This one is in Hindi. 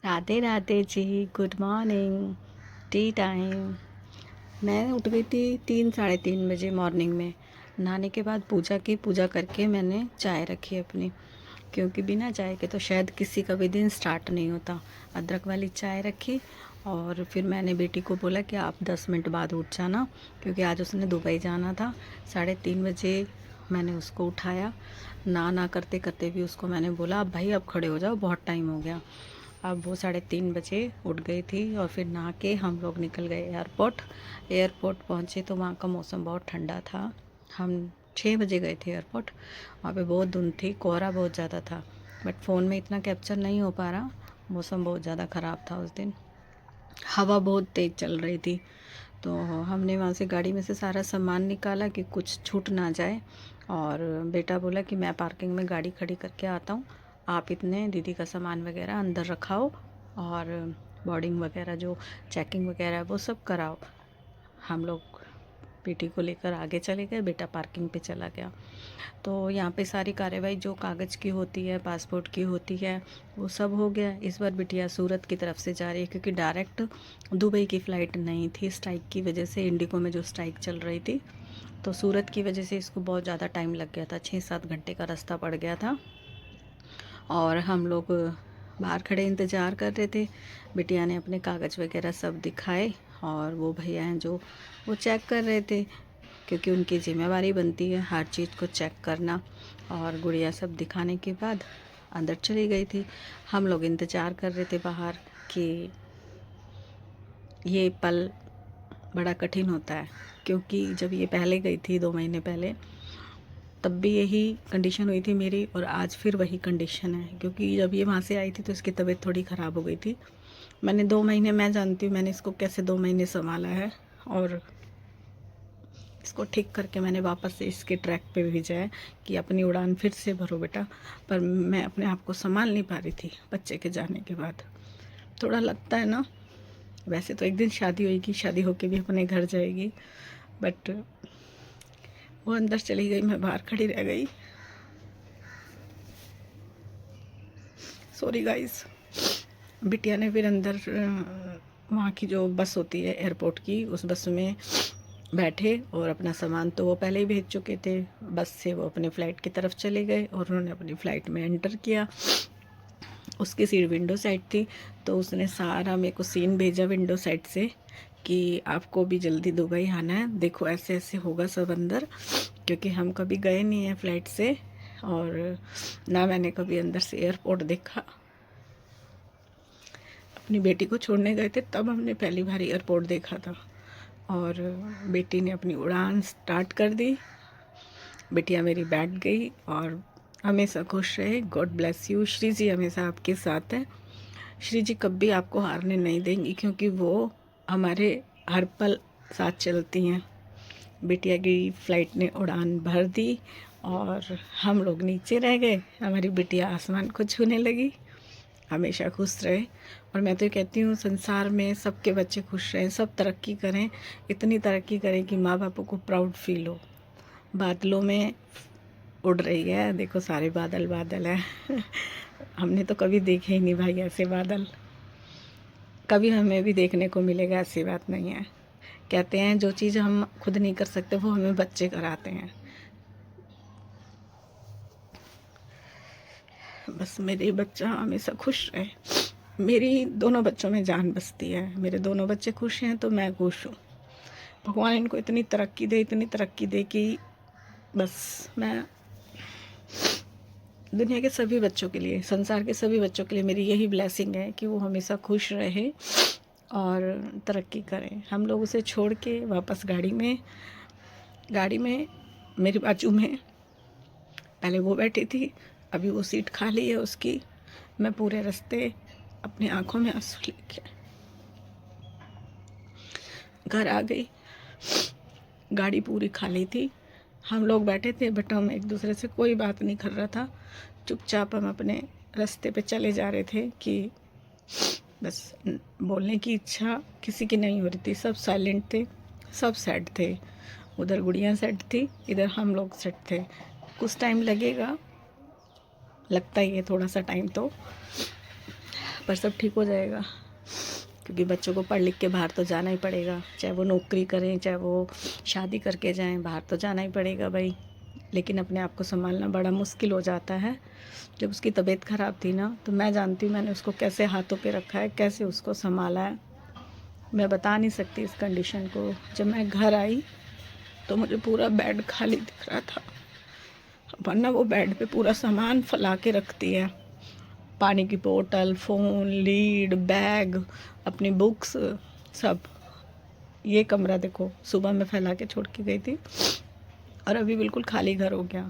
Radhe Radhe ji. Good morning. Tea time. मैं उठ गई थी 3 साढ़े 3 बजे मॉर्निंग में। नहाने के बाद पूजा की, पूजा करके मैंने चाय रखी अपनी, क्योंकि बिना चाय के तो शायद किसी का भी दिन स्टार्ट नहीं होता। अदरक वाली चाय रखी और फिर मैंने बेटी को बोला कि आप 10 मिनट बाद उठ जाना, क्योंकि आज उसने दुबई जाना था। 3:30 बजे मैंने उसको उठाया। ना करते करते भी उसको मैंने बोला अब भाई अब खड़े हो जाओ, बहुत टाइम हो गया। अब वो 3:30 बजे उठ गई थी और फिर नहा के हम लोग निकल गए एयरपोर्ट। एयरपोर्ट पहुँचे तो वहाँ का मौसम बहुत ठंडा था। हम 6 बजे गए थे एयरपोर्ट। वहाँ पे बहुत धुंध थी, कोहरा बहुत ज़्यादा था, बट फ़ोन में इतना कैप्चर नहीं हो पा रहा। मौसम बहुत ज़्यादा ख़राब था उस दिन। हवा बहुत तेज़ चल रही थी। तो हमने वहाँ से गाड़ी में से सारा सामान निकाला कि कुछ छूट ना जाए। और बेटा बोला कि मैं पार्किंग में गाड़ी खड़ी करके आता हूँ, आप इतने दीदी का सामान वगैरह अंदर रखाओ और बोर्डिंग वगैरह जो चेकिंग वगैरह है वो सब कराओ। हम लोग बेटी को लेकर आगे चले गए, बेटा पार्किंग पे चला गया। तो यहाँ पे सारी कार्यवाही जो कागज़ की होती है, पासपोर्ट की होती है, वो सब हो गया। इस बार बिटिया सूरत की तरफ से जा रही है, क्योंकि डायरेक्ट दुबई की फ़्लाइट नहीं थी स्ट्राइक की वजह से। इंडिगो में जो स्ट्राइक चल रही थी, तो सूरत की वजह से इसको बहुत ज़्यादा टाइम लग गया था, 6-7 घंटे का रास्ता पड़ गया था। और हम लोग बाहर खड़े इंतज़ार कर रहे थे। बिटिया ने अपने कागज़ वगैरह सब दिखाए और वो भैया हैं जो वो चेक कर रहे थे, क्योंकि उनकी ज़िम्मेवारी बनती है हर चीज़ को चेक करना। और गुड़िया सब दिखाने के बाद अंदर चली गई थी। हम लोग इंतज़ार कर रहे थे बाहर कि ये पल बड़ा कठिन होता है, क्योंकि जब ये पहले गई थी 2 महीने पहले, तब भी यही कंडीशन हुई थी मेरी, और आज फिर वही कंडीशन है। क्योंकि जब ये वहाँ से आई थी तो इसकी तबीयत थोड़ी ख़राब हो गई थी। मैंने 2 महीने, मैं जानती हूँ मैंने इसको कैसे 2 महीने संभाला है, और इसको ठीक करके मैंने वापस से इसके ट्रैक पे भेजा है कि अपनी उड़ान फिर से भरो बेटा। पर मैं अपने आप को संभाल नहीं पा रही थी बच्चे के जाने के बाद। थोड़ा लगता है ना। वैसे तो एक दिन शादी होगी, शादी होके भी अपने घर जाएगी, बट वो अंदर चली गई, मैं बाहर खड़ी रह गई। Sorry guys. बिटिया ने फिर अंदर वहाँ की जो बस होती है एयरपोर्ट की, उस बस में बैठे और अपना सामान तो वो पहले ही भेज चुके थे। बस से वो अपने फ़्लाइट की तरफ चले गए और उन्होंने अपनी फ़्लाइट में एंटर किया। उसकी सीट विंडो साइड थी, तो उसने सारा मेरे को सीन भेजा विंडो साइड से कि आपको भी जल्दी दुबई आना है, देखो ऐसे ऐसे होगा सब अंदर। क्योंकि हम कभी गए नहीं हैं फ़्लाइट से, और ना मैंने कभी अंदर से एयरपोर्ट देखा। अपनी बेटी को छोड़ने गए थे तब हमने पहली बार एयरपोर्ट देखा था। और बेटी ने अपनी उड़ान स्टार्ट कर दी। बिटिया मेरी बैठ गई और हमेशा खुश रहे। God bless you. Shri ji हमेशा आपके साथ है। श्री जी कभी आपको हारने नहीं देंगी, क्योंकि वो हमारे हर पल साथ चलती हैं। बिटिया की फ़्लाइट ने उड़ान भर दी और हम लोग नीचे रह गए। हमारी बिटिया आसमान को छूने लगी। हमेशा खुश रहे। और मैं तो ये कहती हूँ संसार में सबके बच्चे खुश रहें, सब तरक्की करें, इतनी तरक्की करें कि माँ बापों को प्राउड फील हो। बादलों में उड़ रही है, देखो सारे बादल बादल हैं। हमने तो कभी देखे ही नहीं भाई ऐसे बादल। कभी हमें भी देखने को मिलेगा ऐसी बात नहीं है। कहते हैं जो चीज़ हम खुद नहीं कर सकते वो हमें बच्चे कराते हैं। बस मेरे बच्चा हमेशा खुश रहे। मेरी दोनों बच्चों में जान बसती है। मेरे दोनों बच्चे खुश हैं तो मैं खुश हूँ। भगवान इनको इतनी तरक्की दे, इतनी तरक्की दे कि बस मैं दुनिया के सभी बच्चों के लिए, संसार के सभी बच्चों के लिए मेरी यही ब्लेसिंग है कि वो हमेशा खुश रहे और तरक्की करें। हम लोग उसे छोड़ के वापस गाड़ी में मेरे बाजू में पहले वो बैठी थी, अभी वो सीट खाली है उसकी। मैं पूरे रास्ते अपनी आंखों में आंसू लेके घर आ गई। गाड़ी पूरी खाली थी, हम लोग बैठे थे, बट हम एक दूसरे से कोई बात नहीं कर रहा था। चुपचाप हम अपने रास्ते पे चले जा रहे थे कि बस बोलने की इच्छा किसी की नहीं हो रही थी। सब साइलेंट थे, सब सैड थे। उधर गुड़िया सैड थी, इधर हम लोग सैड थे। कुछ टाइम लगेगा, लगता ही है थोड़ा सा टाइम तो, पर सब ठीक हो जाएगा, क्योंकि बच्चों को पढ़ लिख के बाहर तो जाना ही पड़ेगा, चाहे वो नौकरी करें चाहे वो शादी करके जाएं, बाहर तो जाना ही पड़ेगा भाई। लेकिन अपने आप को संभालना बड़ा मुश्किल हो जाता है। जब उसकी तबीयत ख़राब थी ना, तो मैं जानती हूँ मैंने उसको कैसे हाथों पे रखा है, कैसे उसको संभाला है, मैं बता नहीं सकती इस कंडीशन को। जब मैं घर आई तो मुझे पूरा बेड खाली दिख रहा था, वरना वो बेड पे पूरा सामान फैला के रखती है, पानी की बोतल, फ़ोन, लीड, बैग, अपनी बुक्स, सब। ये कमरा देखो, सुबह में फैला के छोड़ के गई थी और अभी बिल्कुल खाली घर हो गया।